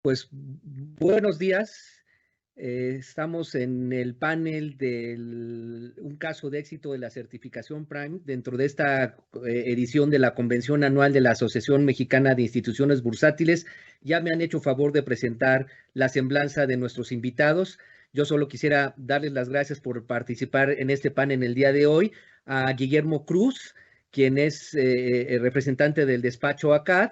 Pues buenos días. Estamos en el panel de un caso de éxito de la certificación Prime dentro de esta edición de la Convención Anual de la Asociación Mexicana de Instituciones Bursátiles. Ya me han hecho favor de presentar la semblanza de nuestros invitados. Yo solo quisiera darles las gracias por participar en este panel el día de hoy. A Guillermo Cruz, quien es el representante del despacho ACAD.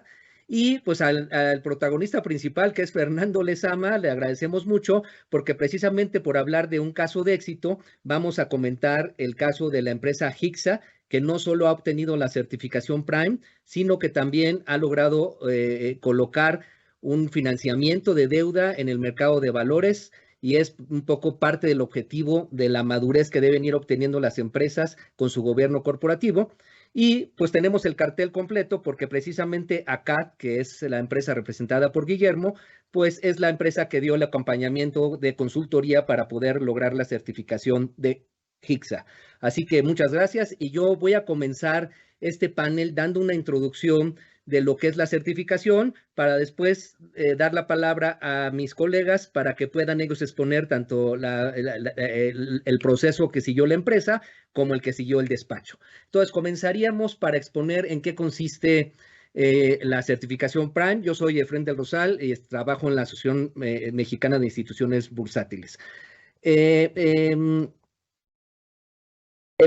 Y pues al protagonista principal, que es Fernando Lezama, le agradecemos mucho porque precisamente por hablar de un caso de éxito, vamos a comentar el caso de la empresa HICSA, que no solo ha obtenido la certificación Prime, sino que también ha logrado colocar un financiamiento de deuda en el mercado de valores y es un poco parte del objetivo de la madurez que deben ir obteniendo las empresas con su gobierno corporativo. Y pues tenemos el cartel completo porque precisamente ACAD, que es la empresa representada por Guillermo, pues es la empresa que dio el acompañamiento de consultoría para poder lograr la certificación de HICSA. Así que muchas gracias y yo voy a comenzar este panel dando una introducción de lo que es la certificación para después dar la palabra a mis colegas para que puedan ellos exponer tanto el proceso que siguió la empresa como el que siguió el despacho. Entonces, comenzaríamos para exponer en qué consiste la certificación Prime. Yo soy Efrén del Rosal y trabajo en la Asociación Mexicana de Instituciones Bursátiles. En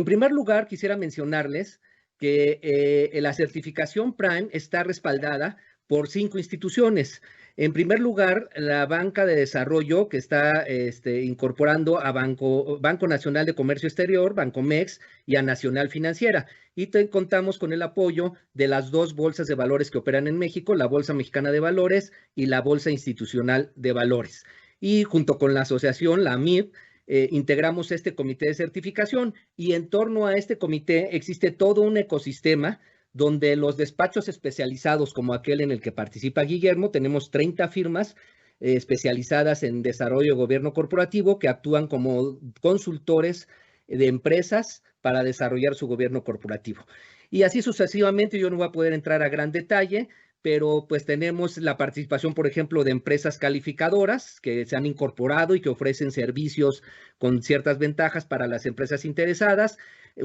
primer lugar, quisiera mencionarles que la certificación Prime está respaldada por 5 instituciones. En primer lugar, la Banca de Desarrollo, que está incorporando a Banco Nacional de Comercio Exterior, Bancomex, y a Nacional Financiera. Y contamos con el apoyo de las 2 bolsas de valores que operan en México, la Bolsa Mexicana de Valores y la Bolsa Institucional de Valores. Y junto con la asociación, la AMIB, integramos este comité de certificación y en torno a este comité existe todo un ecosistema donde los despachos especializados como aquel en el que participa Guillermo, tenemos 30 firmas especializadas en desarrollo de gobierno corporativo que actúan como consultores de empresas para desarrollar su gobierno corporativo. Y así sucesivamente, yo no voy a poder entrar a gran detalle, pero pues tenemos la participación, por ejemplo, de empresas calificadoras que se han incorporado y que ofrecen servicios con ciertas ventajas para las empresas interesadas.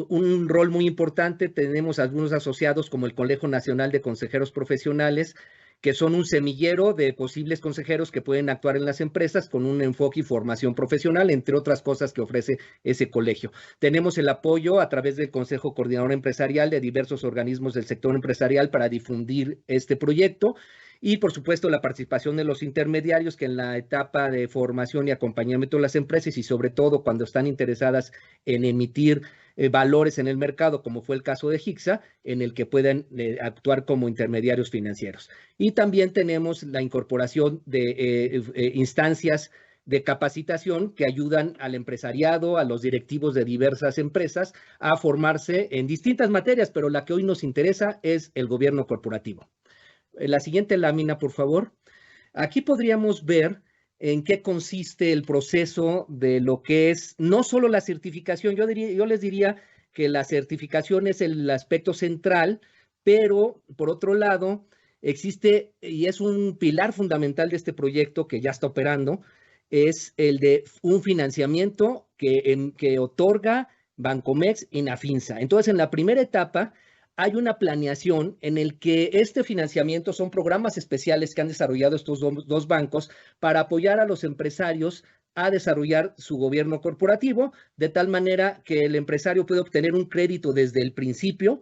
Un rol muy importante, tenemos algunos asociados como el Colegio Nacional de Consejeros Profesionales, que son un semillero de posibles consejeros que pueden actuar en las empresas con un enfoque y formación profesional, entre otras cosas que ofrece ese colegio. Tenemos el apoyo a través del Consejo Coordinador Empresarial de diversos organismos del sector empresarial para difundir este proyecto. Y por supuesto la participación de los intermediarios que en la etapa de formación y acompañamiento de las empresas y sobre todo cuando están interesadas en emitir valores en el mercado, como fue el caso de HICSA, en el que puedan actuar como intermediarios financieros. Y también tenemos la incorporación de instancias de capacitación que ayudan al empresariado, a los directivos de diversas empresas a formarse en distintas materias, pero la que hoy nos interesa es el gobierno corporativo. La siguiente lámina, por favor. Aquí podríamos ver en qué consiste el proceso de lo que es no solo la certificación, yo les diría que la certificación es el aspecto central, pero por otro lado existe y es un pilar fundamental de este proyecto que ya está operando, es el de un financiamiento que otorga Bancomex y Nafinsa. Entonces, en la primera etapa hay una planeación en el que este financiamiento son programas especiales que han desarrollado estos dos bancos para apoyar a los empresarios a desarrollar su gobierno corporativo, de tal manera que el empresario puede obtener un crédito desde el principio,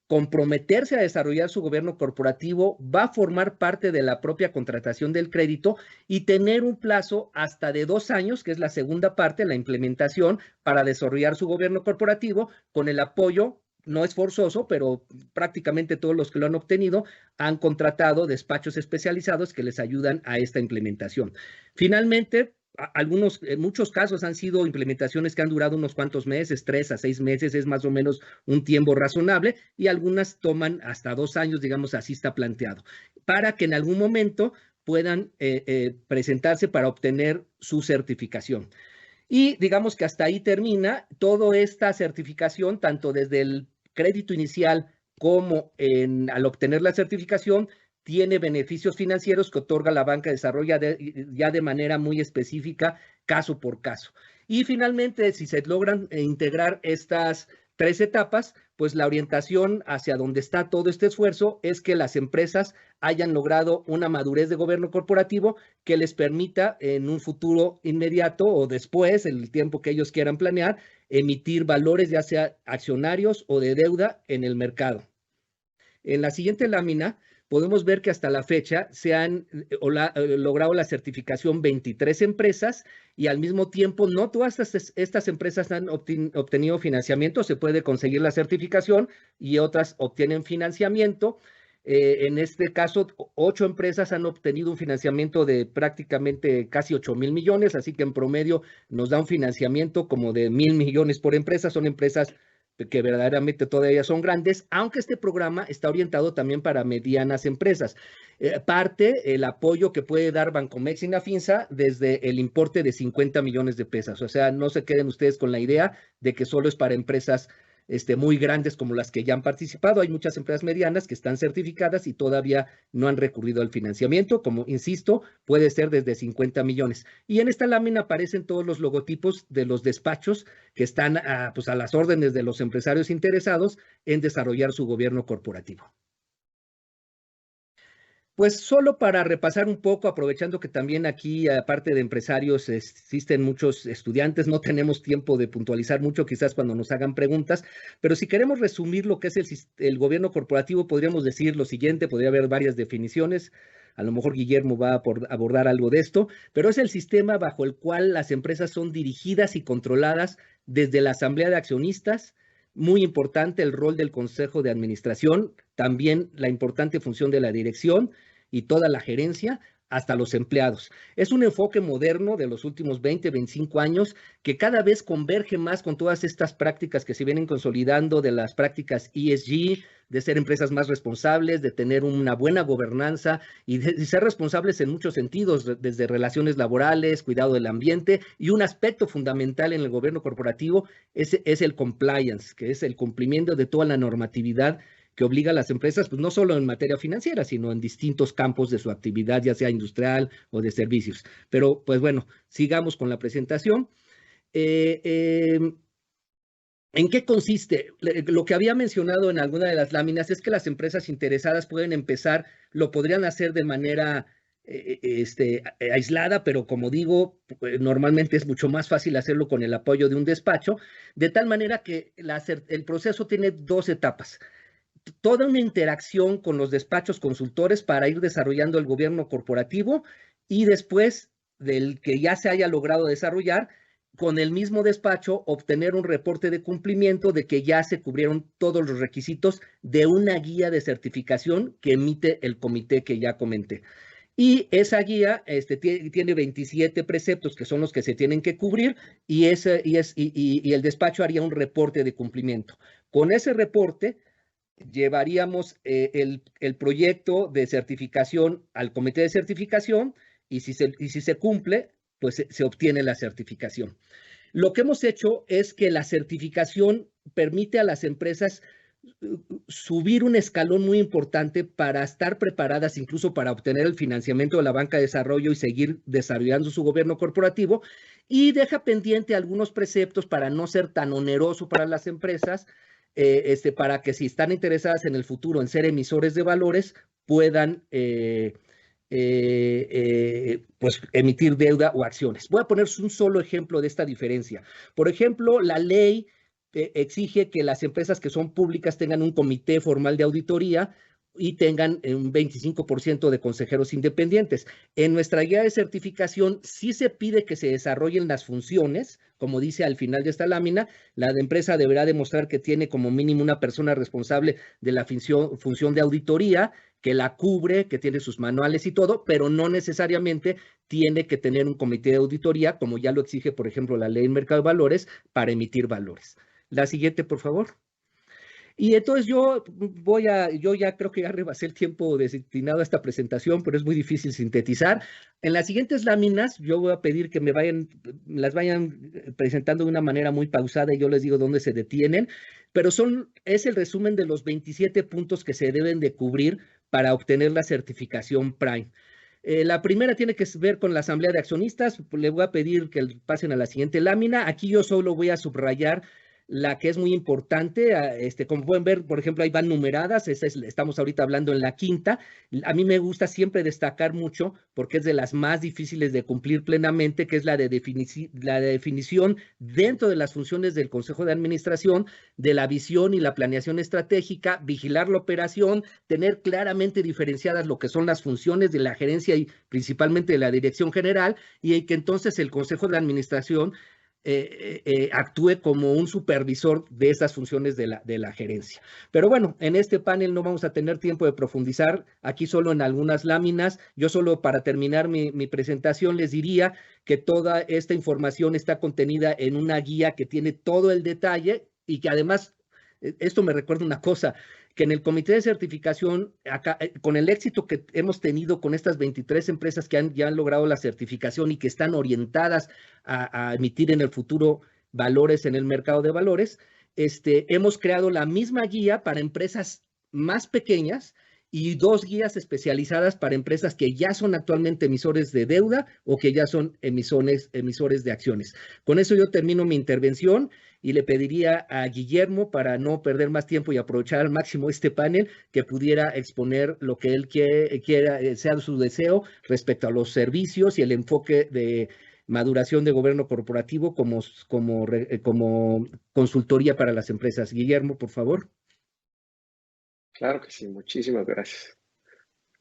comprometerse a desarrollar su gobierno corporativo, va a formar parte de la propia contratación del crédito y tener un plazo hasta de 2 años, que es la segunda parte, la implementación, para desarrollar su gobierno corporativo con el apoyo. No es forzoso, pero prácticamente todos los que lo han obtenido han contratado despachos especializados que les ayudan a esta implementación. Finalmente, en muchos casos han sido implementaciones que han durado unos cuantos meses, 3 a 6 meses, es más o menos un tiempo razonable, y algunas toman hasta 2 años, digamos, así está planteado, para que en algún momento puedan presentarse para obtener su certificación. Y digamos que hasta ahí termina toda esta certificación, tanto desde el crédito inicial como al obtener la certificación, tiene beneficios financieros que otorga la banca de desarrollo ya de manera muy específica, caso por caso. Y finalmente, si se logran integrar estas 3 etapas, pues la orientación hacia donde está todo este esfuerzo es que las empresas hayan logrado una madurez de gobierno corporativo que les permita en un futuro inmediato o después, en el tiempo que ellos quieran planear, emitir valores ya sea accionarios o de deuda en el mercado. En la siguiente lámina podemos ver que hasta la fecha se han logrado la certificación 23 empresas y al mismo tiempo no todas estas empresas han obtenido financiamiento, se puede conseguir la certificación y otras obtienen financiamiento. En este caso, 8 empresas han obtenido un financiamiento de prácticamente casi 8,000 millones, así que en promedio nos da un financiamiento como de 1,000 millones por empresa. Son empresas que verdaderamente todavía son grandes, aunque este programa está orientado también para medianas empresas. Parte el apoyo que puede dar Bancomext y Nafinsa desde el importe de 50 millones de pesos. O sea, no se queden ustedes con la idea de que solo es para empresas muy grandes como las que ya han participado. Hay muchas empresas medianas que están certificadas y todavía no han recurrido al financiamiento. Como insisto, puede ser desde 50 millones. Y en esta lámina aparecen todos los logotipos de los despachos que están pues a las órdenes de los empresarios interesados en desarrollar su gobierno corporativo. Pues solo para repasar un poco, aprovechando que también aquí, aparte de empresarios, existen muchos estudiantes, no tenemos tiempo de puntualizar mucho, quizás cuando nos hagan preguntas, pero si queremos resumir lo que es el gobierno corporativo, podríamos decir lo siguiente, podría haber varias definiciones, a lo mejor Guillermo va a abordar algo de esto, pero es el sistema bajo el cual las empresas son dirigidas y controladas desde la asamblea de accionistas. Muy importante el rol del consejo de administración, también la importante función de la dirección y toda la gerencia, hasta los empleados. Es un enfoque moderno de los últimos 20, 25 años que cada vez converge más con todas estas prácticas que se vienen consolidando de las prácticas ESG, de ser empresas más responsables, de tener una buena gobernanza y de ser responsables en muchos sentidos, desde relaciones laborales, cuidado del ambiente, y un aspecto fundamental en el gobierno corporativo es el compliance, que es el cumplimiento de toda la normatividad que obliga a las empresas, pues no solo en materia financiera, sino en distintos campos de su actividad, ya sea industrial o de servicios. Pero, pues bueno, sigamos con la presentación. ¿En qué consiste? Lo que había mencionado en alguna de las láminas es que las empresas interesadas pueden empezar, lo podrían hacer de manera aislada, pero como digo, normalmente es mucho más fácil hacerlo con el apoyo de un despacho, de tal manera que el proceso tiene 2 etapas. Toda una interacción con los despachos consultores para ir desarrollando el gobierno corporativo y después del que ya se haya logrado desarrollar, con el mismo despacho obtener un reporte de cumplimiento de que ya se cubrieron todos los requisitos de una guía de certificación que emite el comité que ya comenté. Y esa guía tiene 27 preceptos que son los que se tienen que cubrir y el despacho haría un reporte de cumplimiento. Con ese reporte llevaríamos el proyecto de certificación al comité de certificación y si se cumple, pues se obtiene la certificación. Lo que hemos hecho es que la certificación permite a las empresas subir un escalón muy importante para estar preparadas incluso para obtener el financiamiento de la banca de desarrollo y seguir desarrollando su gobierno corporativo, y deja pendiente algunos preceptos para no ser tan oneroso para las empresas, para que si están interesadas en el futuro en ser emisores de valores, puedan pues emitir deuda o acciones. Voy a poner un solo ejemplo de esta diferencia. Por ejemplo, la ley exige que las empresas que son públicas tengan un comité formal de auditoría y tengan un 25% de consejeros independientes. En nuestra guía de certificación sí se pide que se desarrollen las funciones, como dice al final de esta lámina, la empresa deberá demostrar que tiene como mínimo una persona responsable de la función de auditoría, que la cubre, que tiene sus manuales y todo, pero no necesariamente tiene que tener un comité de auditoría, como ya lo exige, por ejemplo, la ley del mercado de valores, para emitir valores. La siguiente, por favor. Y entonces yo ya creo que ya rebasé el tiempo destinado a esta presentación, pero es muy difícil sintetizar. En las siguientes láminas yo voy a pedir que las vayan presentando de una manera muy pausada y yo les digo dónde se detienen, pero es el resumen de los 27 puntos que se deben de cubrir para obtener la certificación Prime. La primera tiene que ver con la asamblea de accionistas. Le voy a pedir que pasen a la siguiente lámina. Aquí yo solo voy a subrayar la que es muy importante. Como pueden ver, por ejemplo, ahí van numeradas. Estamos ahorita hablando en la quinta. A mí me gusta siempre destacar mucho porque es de las más difíciles de cumplir plenamente, que es la de definición dentro de las funciones del Consejo de Administración de la visión y la planeación estratégica, vigilar la operación, tener claramente diferenciadas lo que son las funciones de la gerencia y principalmente de la dirección general, y que entonces el Consejo de Administración actúe como un supervisor de esas funciones de la gerencia. Pero bueno, en este panel no vamos a tener tiempo de profundizar, aquí solo en algunas láminas. Yo solo para terminar mi presentación les diría que toda esta información está contenida en una guía que tiene todo el detalle y que además, esto me recuerda una cosa, que en el comité de certificación, acá, con el éxito que hemos tenido con estas 23 empresas que ya han logrado la certificación y que están orientadas a emitir en el futuro valores en el mercado de valores, hemos creado la misma guía para empresas más pequeñas y 2 guías especializadas para empresas que ya son actualmente emisores de deuda o que ya son emisores de acciones. Con eso yo termino mi intervención y le pediría a Guillermo, para no perder más tiempo y aprovechar al máximo este panel, que pudiera exponer lo que él quiera, sea su deseo respecto a los servicios y el enfoque de maduración de gobierno corporativo como consultoría para las empresas. Guillermo, por favor. Claro que sí, muchísimas gracias.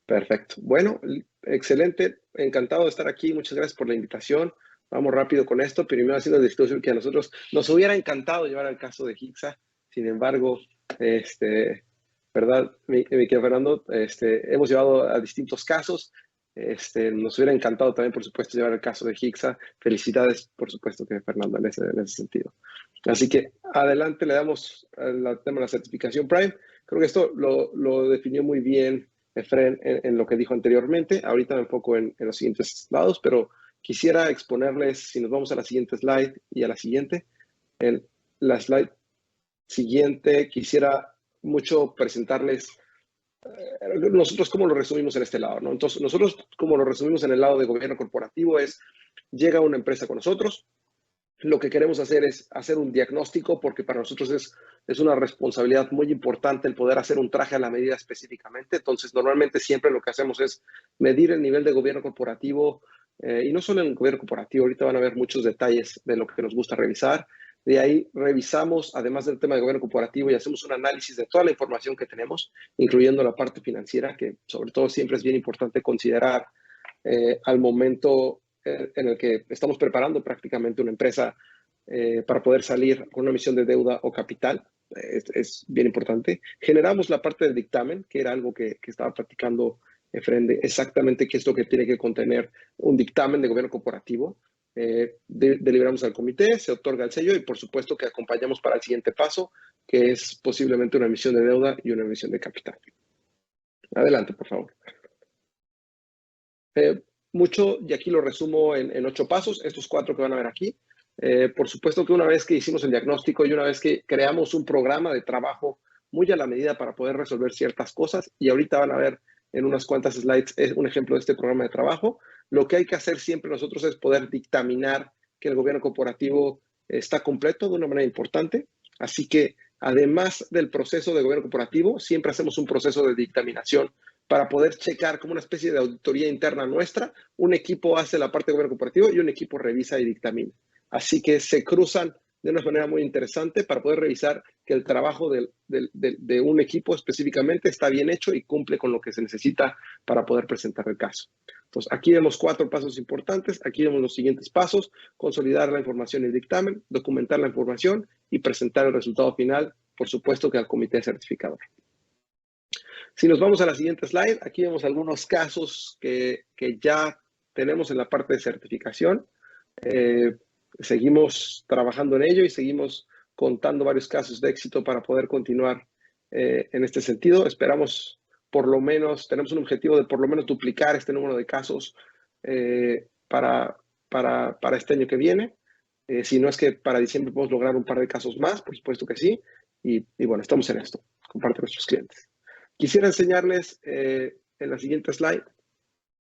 Perfecto. Bueno, excelente. Encantado de estar aquí. Muchas gracias por la invitación. Vamos rápido con esto. Primero, haciendo la discusión que a nosotros nos hubiera encantado llevar al caso de HICSA. Sin embargo, ¿verdad? Mi querido Fernando, hemos llevado a distintos casos. Nos hubiera encantado también, por supuesto, llevar el caso de HICSA. Felicidades, por supuesto, que Fernando en ese sentido. Así que adelante le damos al tema de la certificación Prime. Creo que esto lo definió muy bien Efren en lo que dijo anteriormente. Ahorita me enfoco en los siguientes lados, pero quisiera exponerles, si nos vamos a la siguiente slide y a la siguiente, en la slide siguiente quisiera mucho presentarles nosotros cómo lo resumimos en este lado, ¿no? Entonces, nosotros como lo resumimos en el lado de gobierno corporativo es, llega una empresa con nosotros, lo que queremos hacer es hacer un diagnóstico, porque para nosotros es una responsabilidad muy importante el poder hacer un traje a la medida específicamente. Entonces, normalmente siempre lo que hacemos es medir el nivel de gobierno corporativo, y no solo en el gobierno corporativo, ahorita van a ver muchos detalles de lo que nos gusta revisar. De ahí revisamos, además del tema de gobierno corporativo, y hacemos un análisis de toda la información que tenemos, incluyendo la parte financiera, que sobre todo siempre es bien importante considerar al momento en el que estamos preparando prácticamente una empresa para poder salir con una emisión de deuda o capital. Es bien importante. Generamos la parte del dictamen, que era algo que estaba platicando Efren, exactamente qué es lo que tiene que contener un dictamen de gobierno corporativo. Deliberamos al comité, se otorga el sello y por supuesto que acompañamos para el siguiente paso, que es posiblemente una emisión de deuda y una emisión de capital. Adelante, por favor. Mucho, y aquí lo resumo en 8 pasos, estos 4 que van a ver aquí. Por supuesto que una vez que hicimos el diagnóstico y una vez que creamos un programa de trabajo muy a la medida para poder resolver ciertas cosas, y ahorita van a ver en unas cuantas slides un ejemplo de este programa de trabajo, lo que hay que hacer siempre nosotros es poder dictaminar que el gobierno corporativo está completo de una manera importante. Así que además del proceso de gobierno corporativo, siempre hacemos un proceso de dictaminación para poder checar como una especie de auditoría interna nuestra. Un equipo hace la parte de gobierno corporativo y un equipo revisa y dictamina. Así que se cruzan de una manera muy interesante para poder revisar que el trabajo de un equipo específicamente está bien hecho y cumple con lo que se necesita para poder presentar el caso. Entonces, aquí vemos 4 pasos importantes. Aquí vemos los siguientes pasos: consolidar la información y el dictamen, documentar la información y presentar el resultado final, por supuesto que al comité certificador. Si nos vamos a la siguiente slide, aquí vemos algunos casos que ya tenemos en la parte de certificación. Seguimos trabajando en ello y seguimos contando varios casos de éxito para poder continuar en este sentido. Esperamos por lo menos, tenemos un objetivo de por lo menos duplicar este número de casos para este año que viene. Si no es que para diciembre podemos lograr un par de casos más, por supuesto que sí. Y bueno, estamos en esto, con parte de nuestros clientes. Quisiera enseñarles en la siguiente slide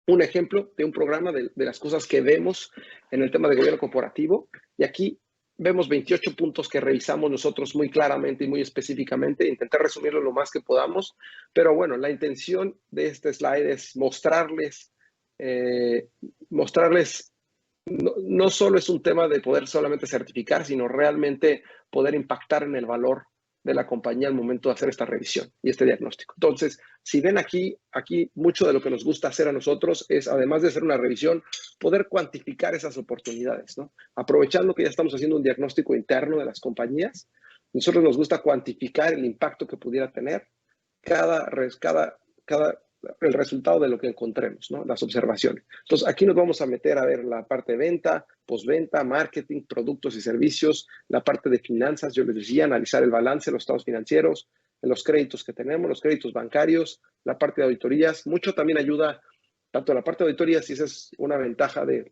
un ejemplo de un programa de las cosas que vemos en el tema de gobierno corporativo. Y aquí vemos 28 puntos que revisamos nosotros muy claramente y muy específicamente. Intenté resumirlo lo más que podamos, pero bueno, la intención de este slide es mostrarles no solo es un tema de poder solamente certificar, sino realmente poder impactar en el valor de la compañía al momento de hacer esta revisión y este diagnóstico. Entonces, si ven aquí mucho de lo que nos gusta hacer a nosotros es, además de hacer una revisión, poder cuantificar esas oportunidades, ¿no? Aprovechando que ya estamos haciendo un diagnóstico interno de las compañías, nosotros nos gusta cuantificar el impacto que pudiera tener el resultado de lo que encontremos, ¿no? Las observaciones. Entonces, aquí nos vamos a meter a ver la parte de venta, postventa, marketing, productos y servicios, la parte de finanzas, yo les decía, analizar el balance, los estados financieros, los créditos que tenemos, los créditos bancarios, la parte de auditorías. Mucho también ayuda, tanto la parte de auditorías, y esa es una ventaja de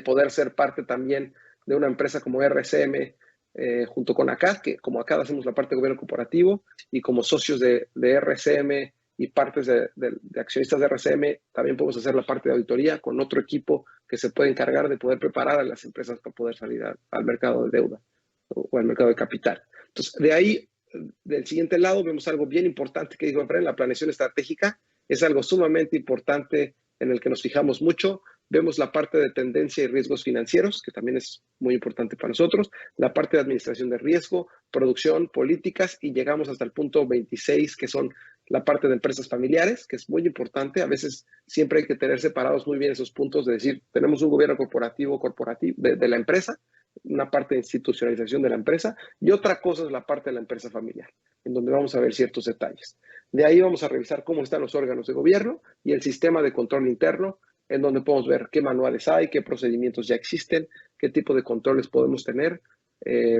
poder ser parte también de una empresa como RCM, junto con ACAD, que como ACAD hacemos la parte de gobierno corporativo, y como socios de RCM y partes de accionistas de RCM, también podemos hacer la parte de auditoría con otro equipo que se puede encargar de poder preparar a las empresas para poder salir al mercado de deuda o al mercado de capital. Entonces, de ahí, del siguiente lado, vemos algo bien importante que dijo Efraín, la planeación estratégica es algo sumamente importante en el que nos fijamos mucho. Vemos la parte de tendencia y riesgos financieros, que también es muy importante para nosotros, la parte de administración de riesgo, producción, políticas, y llegamos hasta el punto 26, que son la parte de empresas familiares, que es muy importante. A veces siempre hay que tener separados muy bien esos puntos de decir, tenemos un gobierno corporativo de la empresa, una parte de institucionalización de la empresa, y otra cosa es la parte de la empresa familiar, en donde vamos a ver ciertos detalles. De ahí vamos a revisar cómo están los órganos de gobierno y el sistema de control interno, en donde podemos ver qué manuales hay, qué procedimientos ya existen, qué tipo de controles podemos tener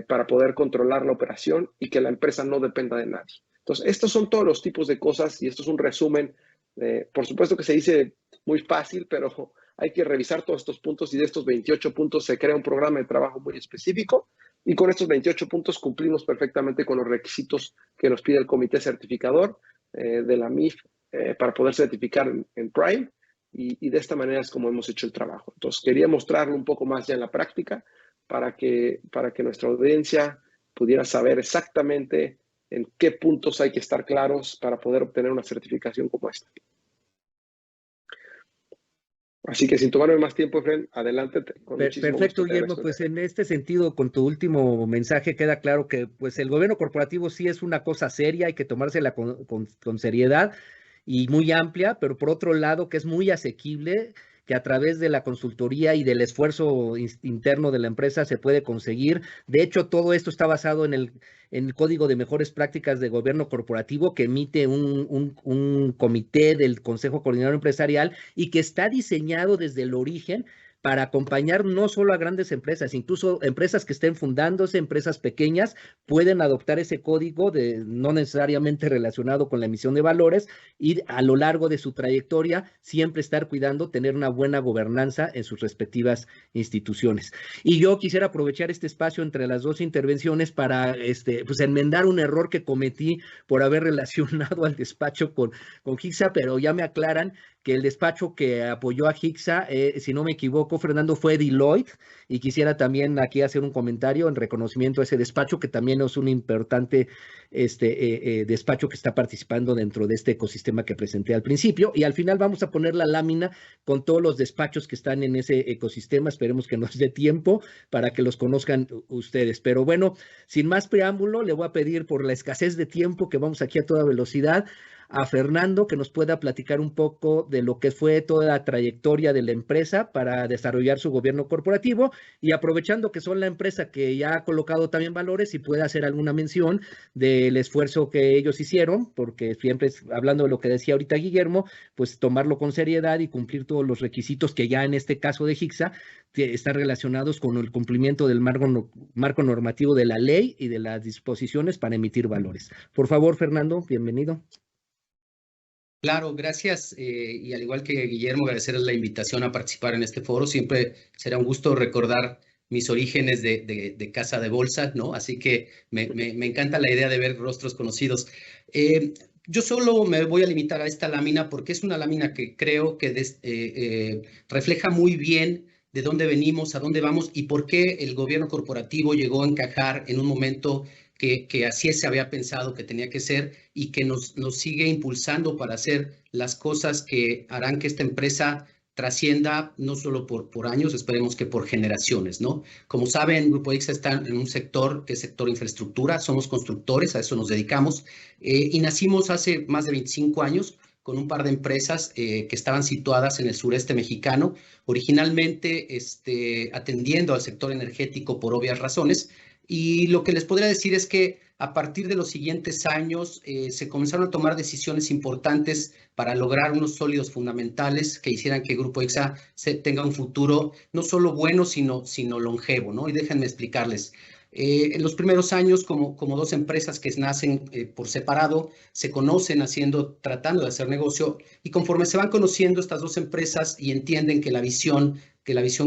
para poder controlar la operación y que la empresa no dependa de nadie. Entonces, estos son todos los tipos de cosas y esto es un resumen. Por supuesto que se dice muy fácil, pero hay que revisar todos estos puntos y de estos 28 puntos se crea un programa de trabajo muy específico y con estos 28 puntos cumplimos perfectamente con los requisitos que nos pide el comité certificador de la MIF para poder certificar en Prime y de esta manera es como hemos hecho el trabajo. Entonces, quería mostrarlo un poco más ya en la práctica para que nuestra audiencia pudiera saber exactamente en qué puntos hay que estar claros para poder obtener una certificación como esta. Así que sin tomarme más tiempo, Efraín, adelante. Perfecto, Guillermo. Pues en este sentido, con tu último mensaje queda claro que pues el gobierno corporativo sí es una cosa seria, hay que tomársela con seriedad y muy amplia, pero por otro lado que es muy asequible, que a través de la consultoría y del esfuerzo interno de la empresa se puede conseguir. De hecho, todo esto está basado en el Código de Mejores Prácticas de Gobierno Corporativo que emite un comité del Consejo Coordinador Empresarial y que está diseñado desde el origen para acompañar no solo a grandes empresas, incluso empresas que estén fundándose, empresas pequeñas, pueden adoptar ese código no necesariamente relacionado con la emisión de valores y a lo largo de su trayectoria siempre estar cuidando tener una buena gobernanza en sus respectivas instituciones. Y yo quisiera aprovechar este espacio entre las dos intervenciones para pues enmendar un error que cometí por haber relacionado al despacho con HICSA, pero ya me aclaran que el despacho que apoyó a HICSA, si no me equivoco, Fernando, fue Deloitte, y quisiera también aquí hacer un comentario en reconocimiento a ese despacho, que también es un importante despacho que está participando dentro de este ecosistema que presenté al principio, y al final vamos a poner la lámina con todos los despachos que están en ese ecosistema, esperemos que nos dé tiempo para que los conozcan ustedes, pero bueno, sin más preámbulo, le voy a pedir por la escasez de tiempo que vamos aquí a toda velocidad, a Fernando que nos pueda platicar un poco de lo que fue toda la trayectoria de la empresa para desarrollar su gobierno corporativo y aprovechando que son la empresa que ya ha colocado también valores y puede hacer alguna mención del esfuerzo que ellos hicieron, porque siempre hablando de lo que decía ahorita Guillermo, pues tomarlo con seriedad y cumplir todos los requisitos que ya en este caso de HICSA están relacionados con el cumplimiento del marco normativo de la ley y de las disposiciones para emitir valores. Por favor, Fernando, bienvenido. Claro, gracias. Y al igual que Guillermo, agradecerles la invitación a participar en este foro. Siempre será un gusto recordar mis orígenes de Casa de Bolsa, ¿no? Así que me encanta la idea de ver rostros conocidos. Yo solo me voy a limitar a esta lámina porque es una lámina que creo que refleja muy bien de dónde venimos, a dónde vamos y por qué el gobierno corporativo llegó a encajar en un momento que así se había pensado que tenía que ser y que nos sigue impulsando para hacer las cosas que harán que esta empresa trascienda no solo por años, esperemos que por generaciones, ¿no? Como saben, Grupo ICSA está en un sector que es sector infraestructura, somos constructores, a eso nos dedicamos, y nacimos hace más de 25 años con un par de empresas que estaban situadas en el sureste mexicano, originalmente atendiendo al sector energético por obvias razones, y lo que les podría decir es que a partir de los siguientes años se comenzaron a tomar decisiones importantes para lograr unos sólidos fundamentales que hicieran que Grupo ICSA tenga un futuro no solo bueno, sino longevo, ¿no? Y déjenme explicarles. En los primeros años, como dos empresas que nacen por separado, se conocen tratando de hacer negocio, y conforme se van conociendo estas dos empresas y entienden que la visión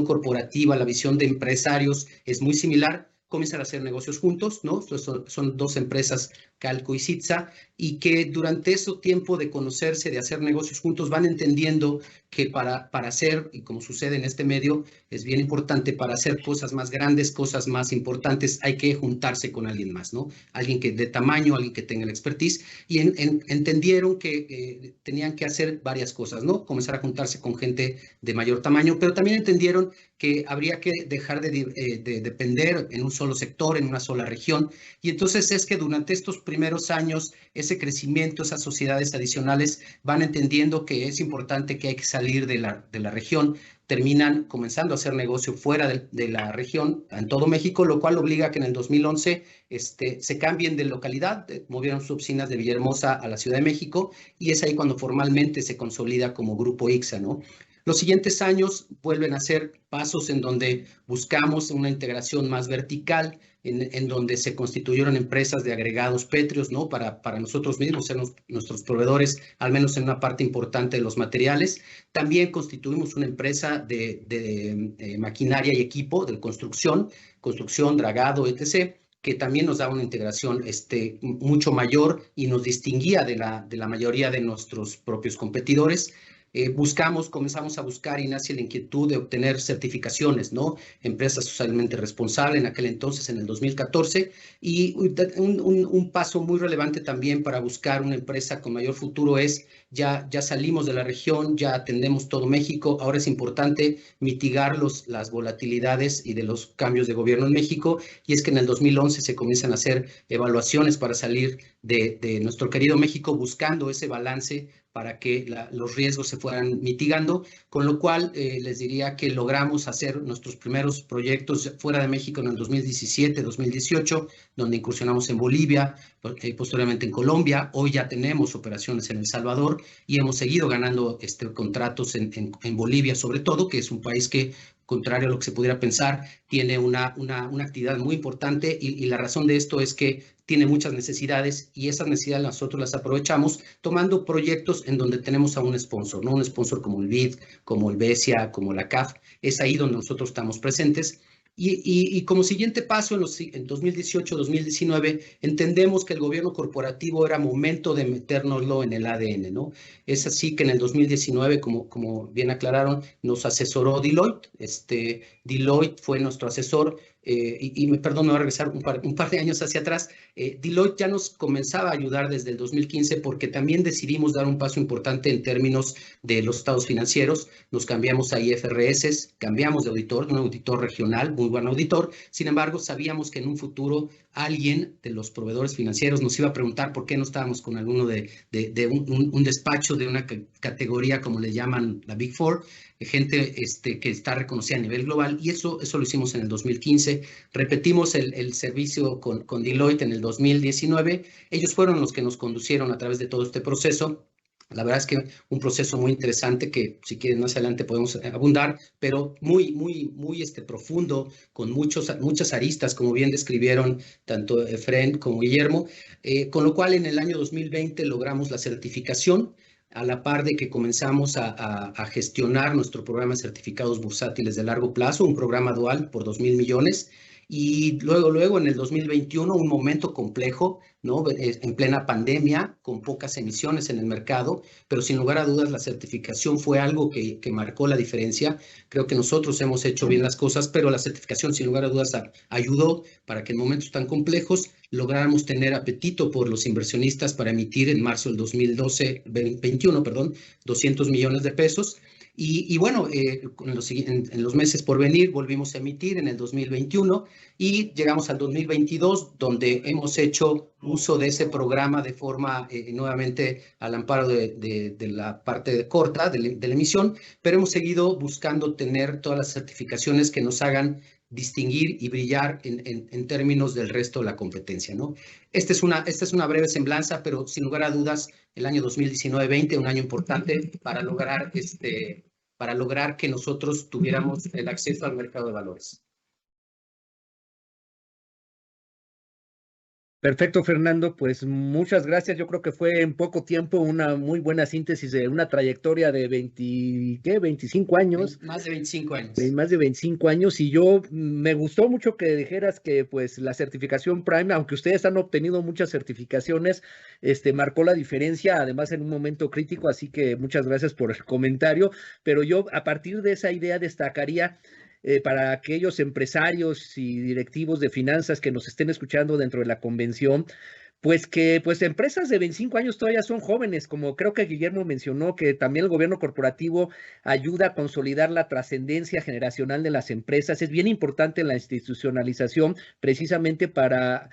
corporativa, la visión de empresarios es muy similar, comienzan a hacer negocios juntos, ¿no? Son dos empresas, Calco y Sitza, y que durante ese tiempo de conocerse, de hacer negocios juntos, van entendiendo que para hacer, y como sucede en este medio, es bien importante, para hacer cosas más grandes, cosas más importantes, hay que juntarse con alguien más, ¿no? Alguien que de tamaño, alguien que tenga la expertise, y entendieron que tenían que hacer varias cosas, ¿no? Comenzar a juntarse con gente de mayor tamaño, pero también entendieron que habría que dejar de depender en un solo sector, en una sola región, y entonces es que durante estos primeros años, ese crecimiento, esas sociedades adicionales van entendiendo que es importante, que hay que salir de la región, terminan comenzando a hacer negocio fuera de la región, en todo México, lo cual obliga a que en el 2011 se cambien de localidad, movieron sus oficinas de Villahermosa a la Ciudad de México, y es ahí cuando formalmente se consolida como Grupo ICSA, ¿no? Los siguientes años vuelven a ser pasos en donde buscamos una integración más vertical, en donde se constituyeron empresas de agregados pétreos, ¿no? Para nosotros mismos ser nuestros proveedores, al menos en una parte importante de los materiales. También constituimos una empresa de maquinaria y equipo de construcción, dragado, etc., que también nos daba una integración mucho mayor y nos distinguía de la mayoría de nuestros propios competidores. Comenzamos a buscar y nace la inquietud de obtener certificaciones, ¿no? Empresa socialmente responsable en aquel entonces, en el 2014, y un paso muy relevante también para buscar una empresa con mayor futuro es, ya salimos de la región, ya atendemos todo México, ahora es importante mitigar las volatilidades y de los cambios de gobierno en México, y es que en el 2011 se comienzan a hacer evaluaciones para salir de nuestro querido México, buscando ese balance para que los riesgos se fueran mitigando, con lo cual les diría que logramos hacer nuestros primeros proyectos fuera de México en el 2017, 2018, donde incursionamos en Bolivia, posteriormente en Colombia. Hoy ya tenemos operaciones en El Salvador y hemos seguido ganando contratos en Bolivia, sobre todo, que es un país que, contrario a lo que se pudiera pensar, tiene una actividad muy importante, y la razón de esto es que tiene muchas necesidades, y esas necesidades nosotros las aprovechamos tomando proyectos en donde tenemos a un sponsor, ¿no? Un sponsor como el BID, como el BESIA, como la CAF, es ahí donde nosotros estamos presentes. Y como siguiente paso, en 2018-2019, entendemos que el gobierno corporativo era momento de metérnoslo en el ADN, ¿no? Es así que en el 2019, como bien aclararon, nos asesoró Deloitte. Deloitte fue nuestro asesor, perdón, me voy a regresar un par de años hacia atrás. Deloitte ya nos comenzaba a ayudar desde el 2015, porque también decidimos dar un paso importante en términos de los estados financieros. Nos cambiamos a IFRS, cambiamos de auditor, un auditor regional, muy buen auditor. Sin embargo, sabíamos que en un futuro alguien de los proveedores financieros nos iba a preguntar por qué no estábamos con alguno de un despacho de una categoría, como le llaman la Big Four, gente que está reconocida a nivel global, y eso lo hicimos en el 2015. Repetimos el servicio con Deloitte en el 2019. Ellos fueron los que nos conducieron a través de todo este proceso. La verdad es que un proceso muy interesante que, si quieren, más adelante podemos abundar, pero muy profundo, con muchas aristas, como bien describieron tanto Efren como Guillermo, con lo cual en el año 2020 logramos la certificación, a la par de que comenzamos a gestionar nuestro programa de certificados bursátiles de largo plazo, un programa dual por 2,000 millones, Y luego en el 2021, un momento complejo, ¿no? En plena pandemia, con pocas emisiones en el mercado, pero sin lugar a dudas la certificación fue algo que marcó la diferencia. Creo que nosotros hemos hecho bien las cosas, pero la certificación sin lugar a dudas ayudó para que en momentos tan complejos lográramos tener apetito por los inversionistas para emitir en marzo del 2021, 200 millones de pesos. Y bueno, en los meses por venir volvimos a emitir en el 2021 y llegamos al 2022, donde hemos hecho uso de ese programa de forma nuevamente al amparo de la parte corta de la emisión, pero hemos seguido buscando tener todas las certificaciones que nos hagan distinguir y brillar en términos del resto de la competencia, ¿no? Esta es una breve semblanza, pero sin lugar a dudas, el año 2019-20, un año importante para lograr que nosotros tuviéramos el acceso al mercado de valores. Perfecto, Fernando. Pues muchas gracias. Yo creo que fue en poco tiempo una muy buena síntesis de una trayectoria de 25 años. Más de 25 años. Más de 25 años. Y yo me gustó mucho que dijeras que pues la certificación Prime, aunque ustedes han obtenido muchas certificaciones, marcó la diferencia, además en un momento crítico. Así que muchas gracias por el comentario. Pero yo a partir de esa idea destacaría para aquellos empresarios y directivos de finanzas que nos estén escuchando dentro de la convención, pues que pues empresas de 25 años todavía son jóvenes, como creo que Guillermo mencionó, que también el gobierno corporativo ayuda a consolidar la trascendencia generacional de las empresas. Es bien importante la institucionalización precisamente para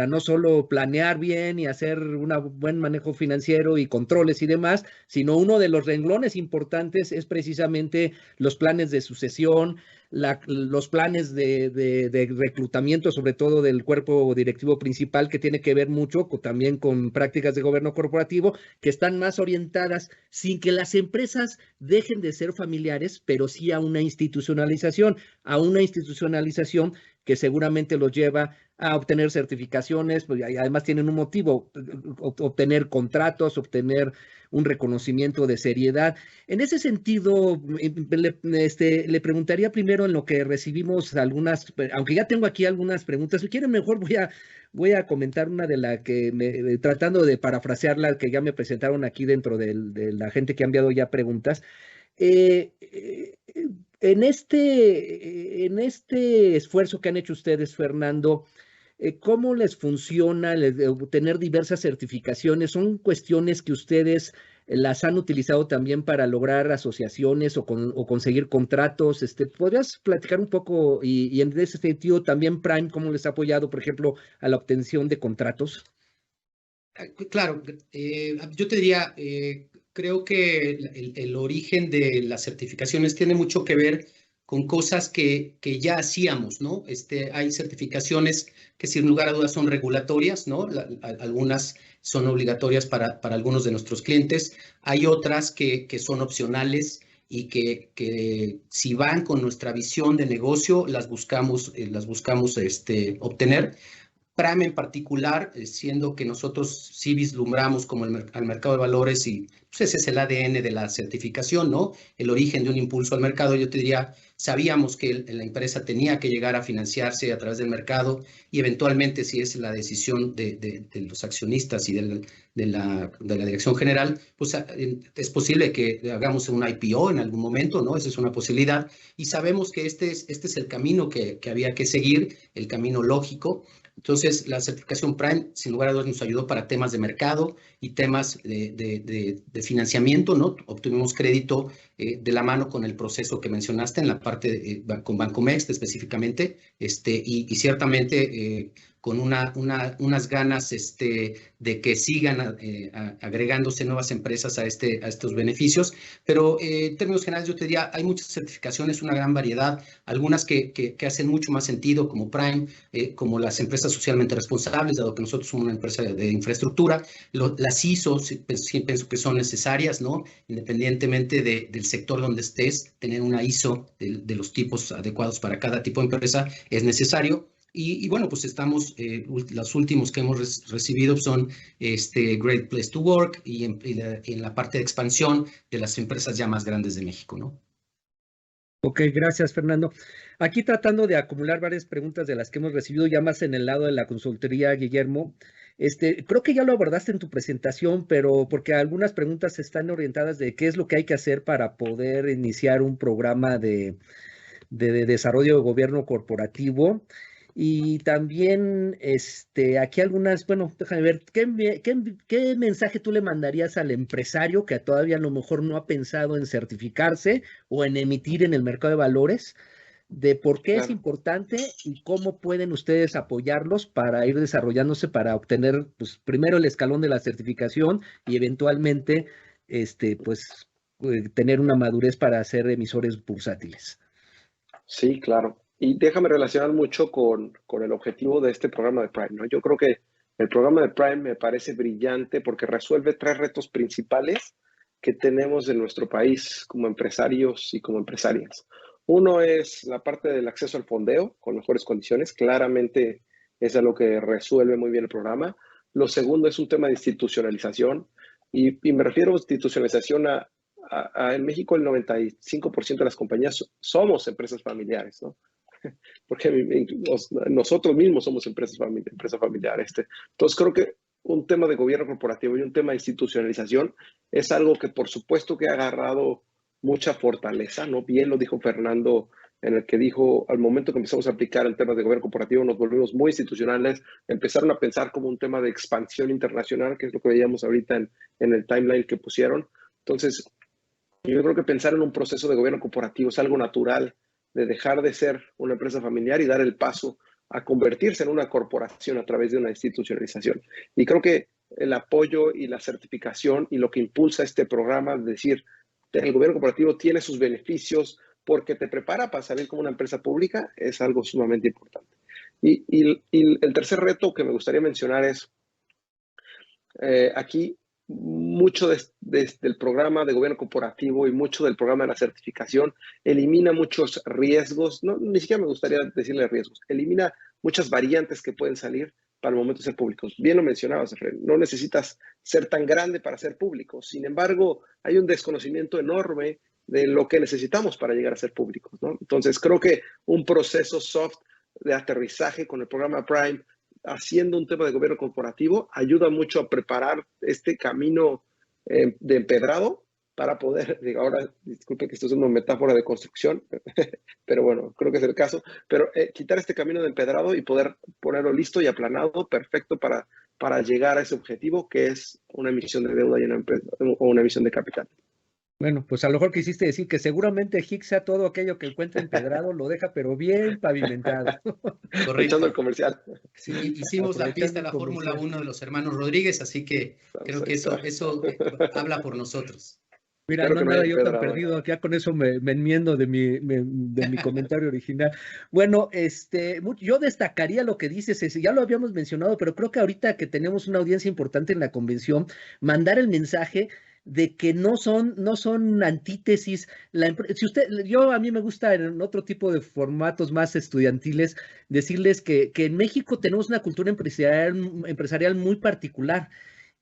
no solo planear bien y hacer un buen manejo financiero y controles y demás, sino uno de los renglones importantes es precisamente los planes de sucesión, los planes de reclutamiento, sobre todo del cuerpo directivo principal, que tiene que ver mucho también con prácticas de gobierno corporativo, que están más orientadas sin que las empresas dejen de ser familiares, pero sí a una institucionalización que seguramente los lleva a obtener certificaciones, pues, y además tienen un motivo, obtener contratos, obtener un reconocimiento de seriedad. En ese sentido, le preguntaría primero en lo que recibimos algunas, aunque ya tengo aquí algunas preguntas, si quieren mejor voy a comentar una de la que, tratando de parafrasearla, que ya me presentaron aquí dentro de la gente que ha enviado ya preguntas. En este esfuerzo que han hecho ustedes, Fernando, ¿cómo les funciona obtener diversas certificaciones? ¿Son cuestiones que ustedes las han utilizado también para lograr asociaciones o conseguir contratos? ¿Podrías platicar un poco y en ese sentido también Prime, cómo les ha apoyado, por ejemplo, a la obtención de contratos? Claro, yo te diría, creo que el origen de las certificaciones tiene mucho que ver con cosas que ya hacíamos, ¿no? Hay certificaciones que sin lugar a dudas son regulatorias, ¿no? Algunas son obligatorias para algunos de nuestros clientes. Hay otras que son opcionales y que si van con nuestra visión de negocio, las buscamos obtener. Prime en particular, siendo que nosotros sí vislumbramos como al mercado de valores y pues ese es el ADN de la certificación, ¿no? El origen de un impulso al mercado. Yo te diría, sabíamos que la empresa tenía que llegar a financiarse a través del mercado y eventualmente, si es la decisión de los accionistas y de la dirección general, pues es posible que hagamos un IPO en algún momento, ¿no? Esa es una posibilidad y sabemos que este es el camino que había que seguir, el camino lógico. Entonces, la certificación Prime, sin lugar a dudas, nos ayudó para temas de mercado y temas de financiamiento, ¿no? Obtuvimos crédito de la mano con el proceso que mencionaste en la parte con Bancomext específicamente, y ciertamente con unas ganas de que sigan agregándose nuevas empresas a estos beneficios. Pero en términos generales, yo te diría, hay muchas certificaciones, una gran variedad, algunas que hacen mucho más sentido, como Prime, como las empresas socialmente responsables, dado que nosotros somos una empresa de infraestructura. Las ISO, sí pienso que son necesarias, ¿no? Independientemente del sector donde estés, tener una ISO de los tipos adecuados para cada tipo de empresa es necesario. Y bueno, pues estamos, los últimos que hemos recibido son Great Place to Work y en la parte de expansión de las empresas ya más grandes de México, ¿no? Ok, gracias, Fernando. Aquí tratando de acumular varias preguntas de las que hemos recibido ya más en el lado de la consultoría, Guillermo. Creo que ya lo abordaste en tu presentación, pero porque algunas preguntas están orientadas de qué es lo que hay que hacer para poder iniciar un programa de desarrollo de gobierno corporativo. Y también, aquí algunas, bueno, déjame ver, ¿qué mensaje tú le mandarías al empresario que todavía a lo mejor no ha pensado en certificarse o en emitir en el mercado de valores, de por qué es Claro. importante y cómo pueden ustedes apoyarlos para ir desarrollándose, para obtener, pues, primero el escalón de la certificación y eventualmente, pues, tener una madurez para ser emisores bursátiles? Sí, claro. Y déjame relacionar mucho con el objetivo de este programa de Prime, ¿no? Yo creo que el programa de Prime me parece brillante porque resuelve 3 retos principales que tenemos en nuestro país como empresarios y como empresarias. Uno es la parte del acceso al fondeo con mejores condiciones. Claramente es lo que resuelve muy bien el programa. Lo segundo es un tema de institucionalización y me refiero a institucionalización en México el 95% de las compañías somos empresas familiares, ¿no? Porque nosotros mismos somos empresa familiar. Entonces creo que un tema de gobierno corporativo y un tema de institucionalización es algo que por supuesto que ha agarrado mucha fortaleza, ¿no? Bien lo dijo Fernando, en el que dijo, al momento que empezamos a aplicar el tema de gobierno corporativo, nos volvimos muy institucionales, empezaron a pensar como un tema de expansión internacional, que es lo que veíamos ahorita en el timeline que pusieron. Entonces, yo creo que pensar en un proceso de gobierno corporativo es algo natural, de dejar de ser una empresa familiar y dar el paso a convertirse en una corporación a través de una institucionalización. Y creo que el apoyo y la certificación y lo que impulsa este programa, es decir, el gobierno corporativo tiene sus beneficios porque te prepara para salir como una empresa pública, es algo sumamente importante. Y el tercer reto que me gustaría mencionar es, aquí mucho del programa de gobierno corporativo y mucho del programa de la certificación elimina muchos riesgos, no, ni siquiera me gustaría decirle riesgos, elimina muchas variantes que pueden salir para el momento de ser públicos. Bien lo mencionabas, Efraín, no necesitas ser tan grande para ser público. Sin embargo, hay un desconocimiento enorme de lo que necesitamos para llegar a ser públicos, ¿no? Entonces, creo que un proceso soft de aterrizaje con el programa Prime, haciendo un tema de gobierno corporativo, ayuda mucho a preparar este camino de empedrado para poder, digo, ahora disculpe que esto es una metáfora de construcción, pero bueno, creo que es el caso, pero quitar este camino de empedrado y poder ponerlo listo y aplanado, perfecto para llegar a ese objetivo que es una emisión de deuda y o una emisión de capital. Bueno, pues a lo mejor quisiste decir que seguramente Hixa todo aquello que encuentra empedrado lo deja, pero bien pavimentado. Echando el Correcto. comercial. Sí, hicimos la pista Aprovechando de el la Fórmula comercial. 1 de los hermanos Rodríguez, así que creo que eso habla por nosotros. Mira, Espero no que no haya andaba yo tan empedrado. perdido, ya con eso me enmiendo de mi comentario original. Bueno, yo destacaría lo que dices, ya lo habíamos mencionado, pero creo que ahorita que tenemos una audiencia importante en la convención, mandar el mensaje de que no son antítesis. A mí me gusta en otro tipo de formatos más estudiantiles decirles que en México tenemos una cultura empresarial muy particular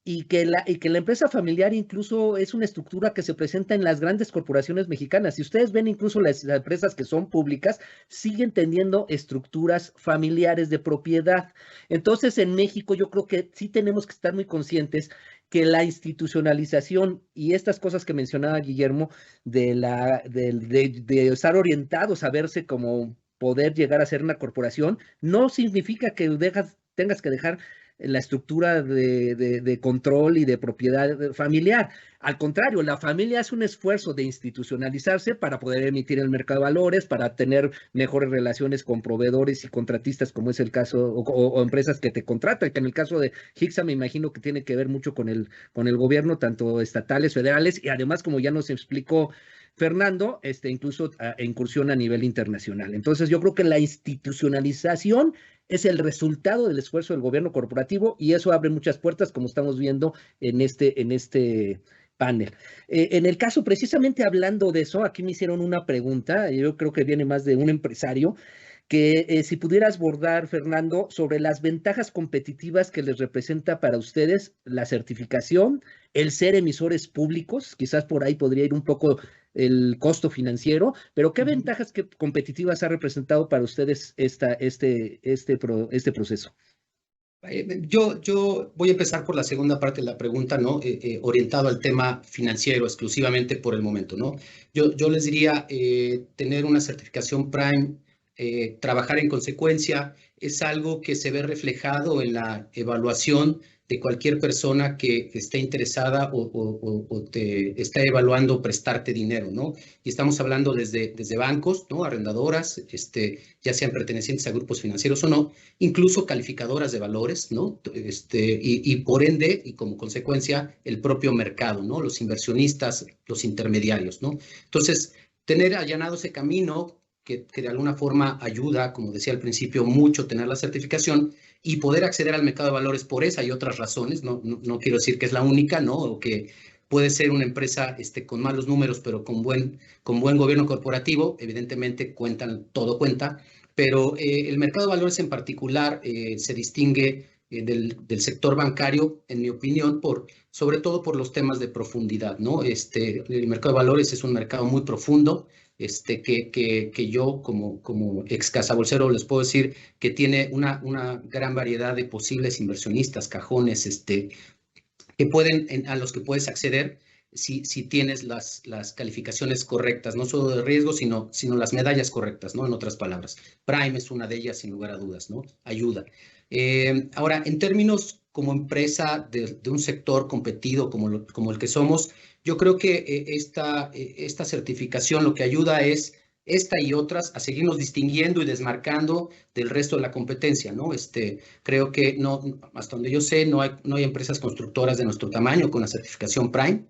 y que la empresa familiar incluso es una estructura que se presenta en las grandes corporaciones mexicanas. Si ustedes ven incluso las empresas que son públicas, siguen teniendo estructuras familiares de propiedad. Entonces, en México yo creo que sí tenemos que estar muy conscientes que la institucionalización y estas cosas que mencionaba Guillermo, de estar orientados a verse como poder llegar a ser una corporación, no significa que tengas que dejar la estructura de control y de propiedad familiar. Al contrario, la familia hace un esfuerzo de institucionalizarse para poder emitir el mercado de valores, para tener mejores relaciones con proveedores y contratistas, como es el caso, o empresas que te contratan, que en el caso de Hixa me imagino que tiene que ver mucho con el gobierno, tanto estatales, federales, y además, como ya nos explicó Fernando, incluso incursión a nivel internacional. Entonces, yo creo que la institucionalización es el resultado del esfuerzo del gobierno corporativo y eso abre muchas puertas, como estamos viendo en este panel. En el caso, precisamente hablando de eso, aquí me hicieron una pregunta, yo creo que viene más de un empresario, que si pudieras abordar, Fernando, sobre las ventajas competitivas que les representa para ustedes la certificación, el ser emisores públicos, quizás por ahí podría ir un poco el costo financiero, pero ¿qué ventajas competitivas ha representado para ustedes este proceso? Yo voy a empezar por la segunda parte de la pregunta, ¿no? Orientado al tema financiero exclusivamente por el momento, ¿no? Yo les diría, tener una certificación Prime, trabajar en consecuencia, es algo que se ve reflejado en la evaluación de cualquier persona que esté interesada o te está evaluando prestarte dinero, ¿no? Y estamos hablando desde bancos, ¿no? Arrendadoras, ya sean pertenecientes a grupos financieros o no, incluso calificadoras de valores, ¿no? Y por ende, y como consecuencia, el propio mercado, ¿no? Los inversionistas, los intermediarios, ¿no? Entonces, tener allanado ese camino que de alguna forma ayuda, como decía al principio, mucho tener la certificación y poder acceder al mercado de valores por esa y otras razones, no quiero decir que es la única, ¿no? O que puede ser una empresa con malos números, pero con buen gobierno corporativo, evidentemente todo cuenta, pero el mercado de valores en particular se distingue del sector bancario, en mi opinión, sobre todo por los temas de profundidad, ¿no? El mercado de valores es un mercado muy profundo, que yo como ex cazabolsero les puedo decir que tiene una gran variedad de posibles inversionistas, cajones, a los que puedes acceder si tienes las calificaciones correctas, no solo de riesgo, sino las medallas correctas, ¿no? En otras palabras, Prime es una de ellas, sin lugar a dudas, ¿no? Ayuda. Ahora, en términos como empresa de un sector competido como el que somos, yo creo que esta certificación lo que ayuda es esta y otras a seguirnos distinguiendo y desmarcando del resto de la competencia, ¿no? Creo que no, hasta donde yo sé, no hay empresas constructoras de nuestro tamaño con la certificación Prime.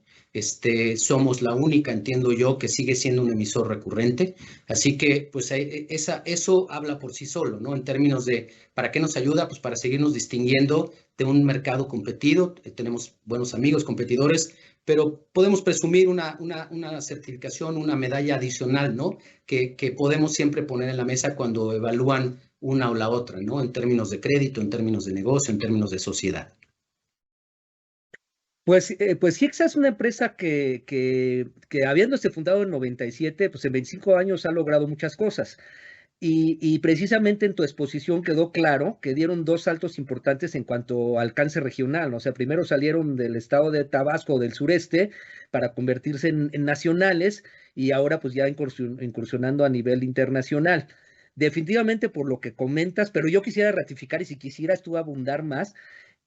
Somos la única, entiendo yo, que sigue siendo un emisor recurrente. Así que, pues, eso habla por sí solo, ¿no? En términos de, ¿para qué nos ayuda? Pues para seguirnos distinguiendo de un mercado competido. Tenemos buenos amigos, competidores, pero podemos presumir una certificación, una medalla adicional, ¿no? Que podemos siempre poner en la mesa cuando evalúan una o la otra, ¿no? En términos de crédito, en términos de negocio, en términos de sociedad. Pues Hixa es una empresa que habiéndose fundado en 97, pues en 25 años ha logrado muchas cosas. Y precisamente en tu exposición quedó claro que dieron dos saltos importantes en cuanto a alcance regional, ¿no? O sea, primero salieron del estado de Tabasco, del sureste, para convertirse en nacionales y ahora pues ya incursionando a nivel internacional. Definitivamente por lo que comentas, pero yo quisiera ratificar y si quisieras tú abundar más,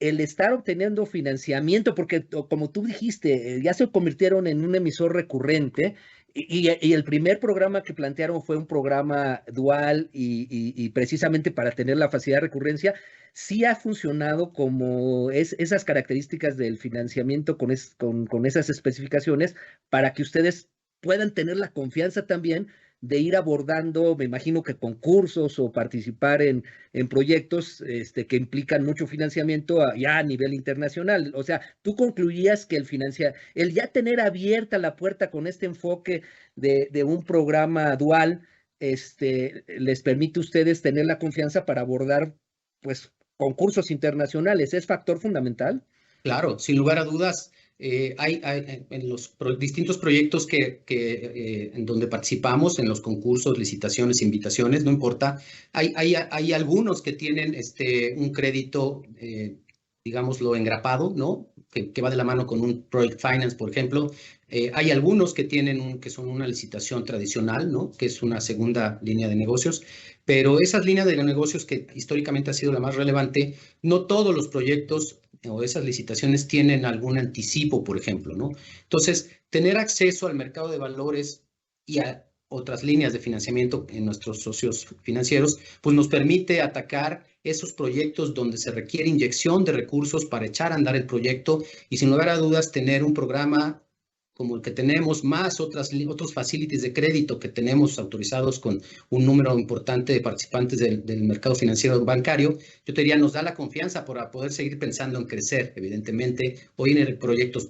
el estar obteniendo financiamiento, porque como tú dijiste, ya se convirtieron en un emisor recurrente y el primer programa que plantearon fue un programa dual y precisamente para tener la facilidad de recurrencia, sí ha funcionado como esas características del financiamiento con esas especificaciones para que ustedes puedan tener la confianza también de ir abordando, me imagino que concursos o participar en proyectos que implican mucho financiamiento ya a nivel internacional. O sea, tú concluías que el ya tener abierta la puerta con este enfoque de un programa dual, les permite a ustedes tener la confianza para abordar, pues, concursos internacionales. ¿Es factor fundamental? Claro, sin lugar a dudas. Hay en los distintos proyectos en donde participamos, en los concursos, licitaciones, invitaciones, no importa, hay algunos que tienen un crédito, digámoslo, engrapado, ¿no? Que va de la mano con un Project Finance, por ejemplo. Hay algunos que que son una licitación tradicional, ¿no? Que es una segunda línea de negocios, pero esas líneas de negocios que históricamente ha sido la más relevante, no todos los proyectos o esas licitaciones tienen algún anticipo, por ejemplo, ¿no? Entonces, tener acceso al mercado de valores y a otras líneas de financiamiento en nuestros socios financieros, pues nos permite atacar esos proyectos donde se requiere inyección de recursos para echar a andar el proyecto y sin lugar a dudas tener un programa como el que tenemos, más otros facilities de crédito que tenemos autorizados con un número importante de participantes del mercado financiero bancario, yo te diría, nos da la confianza para poder seguir pensando en crecer, evidentemente, hoy en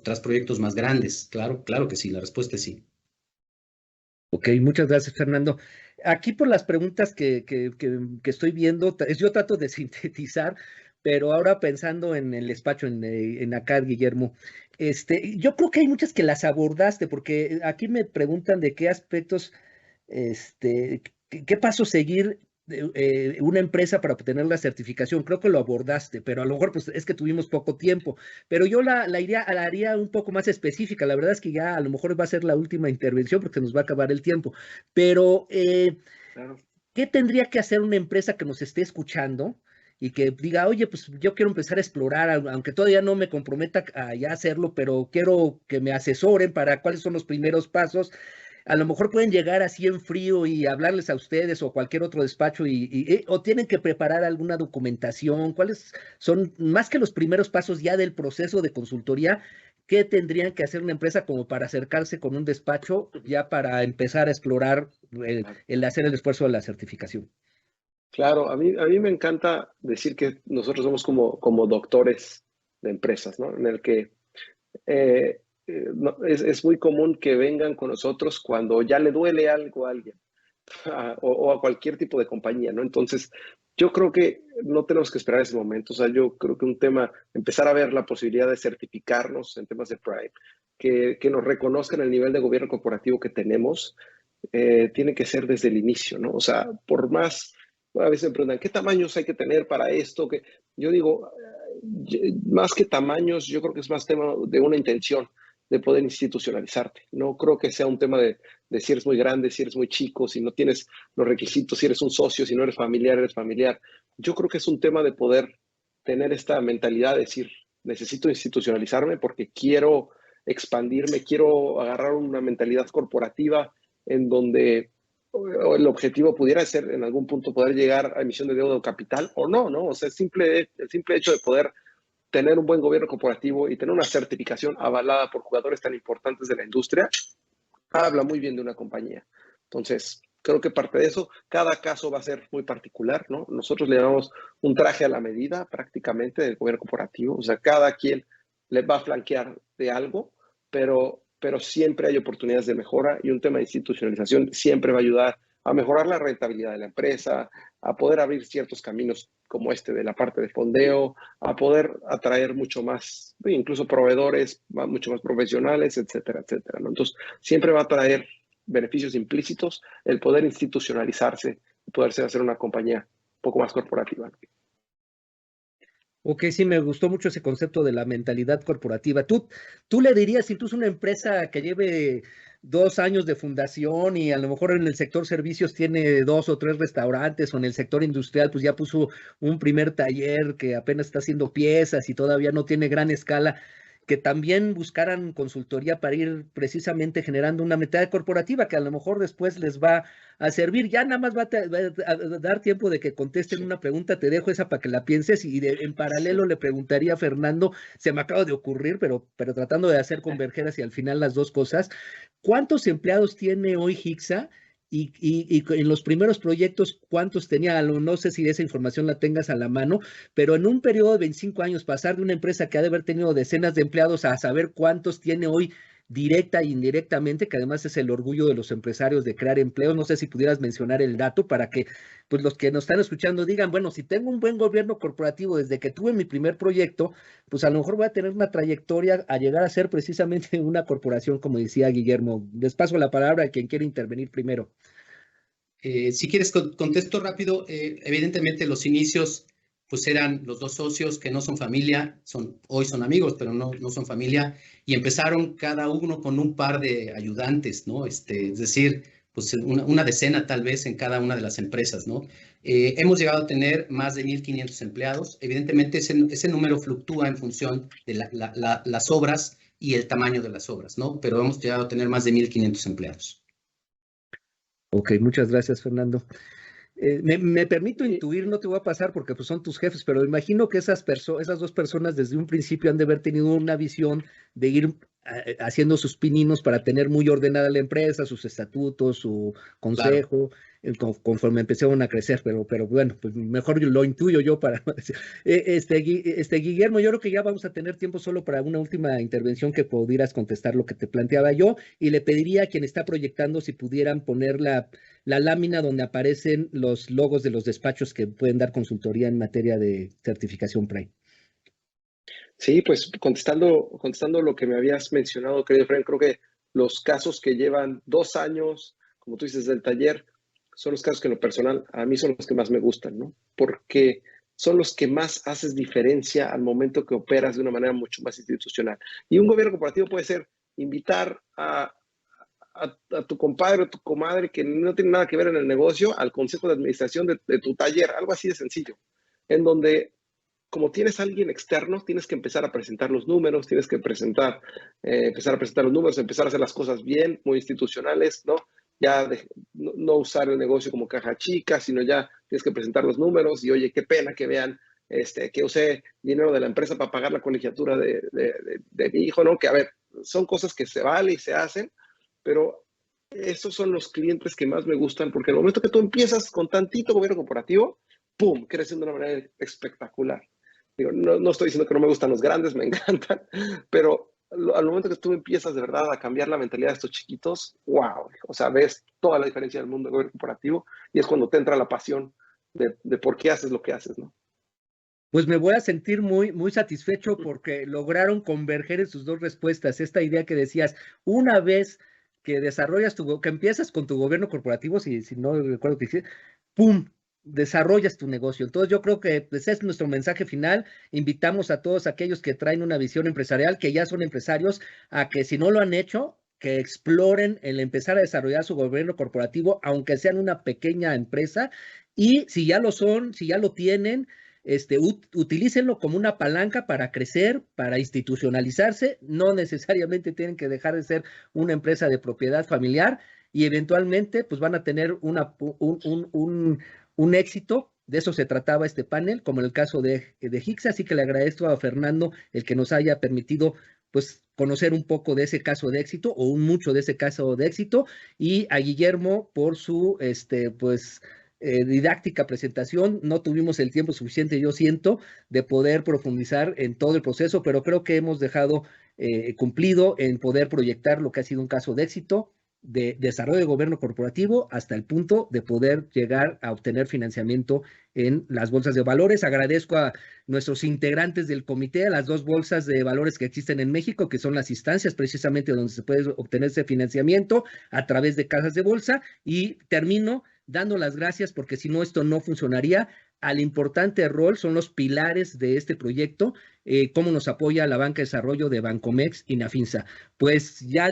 tras proyectos más grandes. Claro que sí, la respuesta es sí. Ok, muchas gracias, Fernando. Aquí por las preguntas que estoy viendo, yo trato de sintetizar, pero ahora pensando en el despacho, en acá, Guillermo, yo creo que hay muchas que las abordaste, porque aquí me preguntan de qué aspectos, qué paso seguir una empresa para obtener la certificación. Creo que lo abordaste, pero a lo mejor pues, es que tuvimos poco tiempo. Pero yo la haría un poco más específica. La verdad es que ya a lo mejor va a ser la última intervención porque nos va a acabar el tiempo. Pero, Claro. ¿qué tendría que hacer una empresa que nos esté escuchando y que diga, oye, pues yo quiero empezar a explorar, aunque todavía no me comprometa a ya hacerlo, pero quiero que me asesoren para cuáles son los primeros pasos? A lo mejor pueden llegar así en frío y hablarles a ustedes o cualquier otro despacho o tienen que preparar alguna documentación. ¿Cuáles son, más que los primeros pasos ya del proceso de consultoría, qué tendrían que hacer una empresa como para acercarse con un despacho ya para empezar a explorar el hacer el esfuerzo de la certificación? Claro, a mí me encanta decir que nosotros somos como doctores de empresas, ¿no? En el que es muy común que vengan con nosotros cuando ya le duele algo a alguien o a cualquier tipo de compañía, ¿no? Entonces, yo creo que no tenemos que esperar ese momento. O sea, yo creo que un tema, empezar a ver la posibilidad de certificarnos en temas de Prime, que nos reconozcan el nivel de gobierno corporativo que tenemos, tiene que ser desde el inicio, ¿no? O sea, por más, a veces me preguntan, ¿qué tamaños hay que tener para esto? Que yo digo, más que tamaños, yo creo que es más tema de una intención de poder institucionalizarte. No creo que sea un tema de si eres muy grande, si eres muy chico, si no tienes los requisitos, si eres un socio, si no eres familiar, eres familiar. Yo creo que es un tema de poder tener esta mentalidad de decir, necesito institucionalizarme porque quiero expandirme, quiero agarrar una mentalidad corporativa en donde el objetivo pudiera ser en algún punto poder llegar a emisión de deuda o capital o no, ¿no? O sea, el simple hecho de poder tener un buen gobierno corporativo y tener una certificación avalada por jugadores tan importantes de la industria, habla muy bien de una compañía. Entonces, creo que parte de eso, cada caso va a ser muy particular, ¿no? Nosotros le damos un traje a la medida prácticamente del gobierno corporativo, o sea, cada quien le va a flanquear de algo, pero siempre hay oportunidades de mejora y un tema de institucionalización siempre va a ayudar a mejorar la rentabilidad de la empresa, a poder abrir ciertos caminos como este de la parte de fondeo, a poder atraer mucho más, incluso proveedores mucho más profesionales, etcétera, etcétera, ¿no? Entonces, siempre va a traer beneficios implícitos el poder institucionalizarse y poderse hacer una compañía un poco más corporativa. Ok, sí, me gustó mucho ese concepto de la mentalidad corporativa. ¿Tú le dirías, si tú es una empresa que lleve 2 años de fundación y a lo mejor en el sector servicios tiene 2 o 3 restaurantes, o en el sector industrial pues ya puso un primer taller que apenas está haciendo piezas y todavía no tiene gran escala, que también buscaran consultoría para ir precisamente generando una mentalidad corporativa que a lo mejor después les va a servir? Ya nada más va a dar tiempo de que contesten una pregunta, te dejo esa para que la pienses y en paralelo le preguntaría a Fernando, se me acaba de ocurrir, pero tratando de hacer converger hacia al final las dos cosas. ¿Cuántos empleados tiene hoy HICSA? Y en los primeros proyectos, ¿cuántos tenía? No sé si esa información la tengas a la mano, pero en un periodo de 25 años, pasar de una empresa que ha de haber tenido decenas de empleados a saber cuántos tiene hoy directa e indirectamente, que además es el orgullo de los empresarios de crear empleos. No sé si pudieras mencionar el dato para que pues los que nos están escuchando digan, bueno, si tengo un buen gobierno corporativo desde que tuve mi primer proyecto, pues a lo mejor voy a tener una trayectoria a llegar a ser precisamente una corporación, como decía Guillermo. Les paso la palabra a quien quiera intervenir primero. Si quieres, contesto rápido. Evidentemente, los inicios pues eran los dos socios que no son familia, hoy son amigos, pero no son familia, y empezaron cada uno con un par de ayudantes, ¿no? Es decir, pues una decena tal vez en cada una de las empresas, ¿no? Hemos llegado a tener más de 1,500 empleados. Evidentemente, ese número fluctúa en función de las obras y el tamaño de las obras, ¿no? Pero hemos llegado a tener más de 1,500 empleados. Ok, muchas gracias, Fernando. Me permito intuir, no te voy a pasar porque pues, son tus jefes, pero imagino que esas dos personas desde un principio han de haber tenido una visión de ir haciendo sus pininos para tener muy ordenada la empresa, sus estatutos, su consejo, conforme empezaron a crecer, pero bueno, pues mejor lo intuyo yo para no decir. Guillermo, yo creo que ya vamos a tener tiempo solo para una última intervención que pudieras contestar lo que te planteaba yo, y le pediría a quien está proyectando si pudieran poner la lámina donde aparecen los logos de los despachos que pueden dar consultoría en materia de certificación Prime. Sí, pues contestando lo que me habías mencionado, querido Efraín, creo que los casos que llevan 2 años, como tú dices, del taller, son los casos que en lo personal a mí son los que más me gustan, ¿no? Porque son los que más haces diferencia al momento que operas de una manera mucho más institucional. Y un gobierno corporativo puede ser invitar a tu compadre o tu comadre que no tiene nada que ver en el negocio al consejo de administración de tu taller, algo así de sencillo, en donde como tienes a alguien externo, tienes que empezar a presentar los números, tienes que empezar a presentar los números, empezar a hacer las cosas bien, muy institucionales, ¿no? Ya no usar el negocio como caja chica, sino ya tienes que presentar los números y, oye, qué pena que vean que usé dinero de la empresa para pagar la colegiatura de mi hijo, ¿no? Que, a ver, son cosas que se valen y se hacen, pero esos son los clientes que más me gustan, porque en el momento que tú empiezas con tantito gobierno corporativo, ¡pum!, crece de una manera espectacular. Digo, no estoy diciendo que no me gustan los grandes, me encantan, pero al momento que tú empiezas de verdad a cambiar la mentalidad de estos chiquitos, wow, o sea, ves toda la diferencia del mundo del gobierno corporativo y es cuando te entra la pasión de por qué haces lo que haces, ¿no? Pues me voy a sentir muy, muy satisfecho porque lograron converger en sus dos respuestas. Esta idea que decías, una vez que desarrollas que empiezas con tu gobierno corporativo, si no recuerdo que hiciste, ¡pum!, desarrollas tu negocio. Entonces yo creo que ese es nuestro mensaje final. Invitamos a todos aquellos que traen una visión empresarial, que ya son empresarios, a que si no lo han hecho, que exploren el empezar a desarrollar su gobierno corporativo, aunque sean una pequeña empresa, y si ya lo son, si ya lo tienen, utilícenlo como una palanca para crecer, para institucionalizarse. No necesariamente tienen que dejar de ser una empresa de propiedad familiar, y eventualmente pues van a tener un éxito. De eso se trataba este panel, como en el caso de HICSA. Así que le agradezco a Fernando el que nos haya permitido pues conocer un poco de ese caso de éxito, o mucho de ese caso de éxito, y a Guillermo por su didáctica presentación. No tuvimos el tiempo suficiente, yo siento, de poder profundizar en todo el proceso, pero creo que hemos dejado cumplido en poder proyectar lo que ha sido un caso de éxito de desarrollo de gobierno corporativo hasta el punto de poder llegar a obtener financiamiento en las bolsas de valores. Agradezco a nuestros integrantes del comité, a las 2 bolsas de valores que existen en México, que son las instancias precisamente donde se puede obtener ese financiamiento a través de casas de bolsa, y termino dando las gracias, porque si no, esto no funcionaría, al importante rol, son los pilares de este proyecto, cómo nos apoya la banca de desarrollo de Bancomext y Nafinsa. Pues ya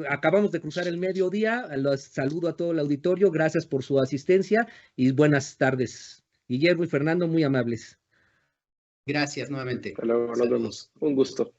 acabamos de cruzar el mediodía. Los saludo a todo el auditorio, gracias por su asistencia y buenas tardes. Guillermo y Fernando, muy amables. Gracias nuevamente. Hasta luego, nos vemos. Un gusto.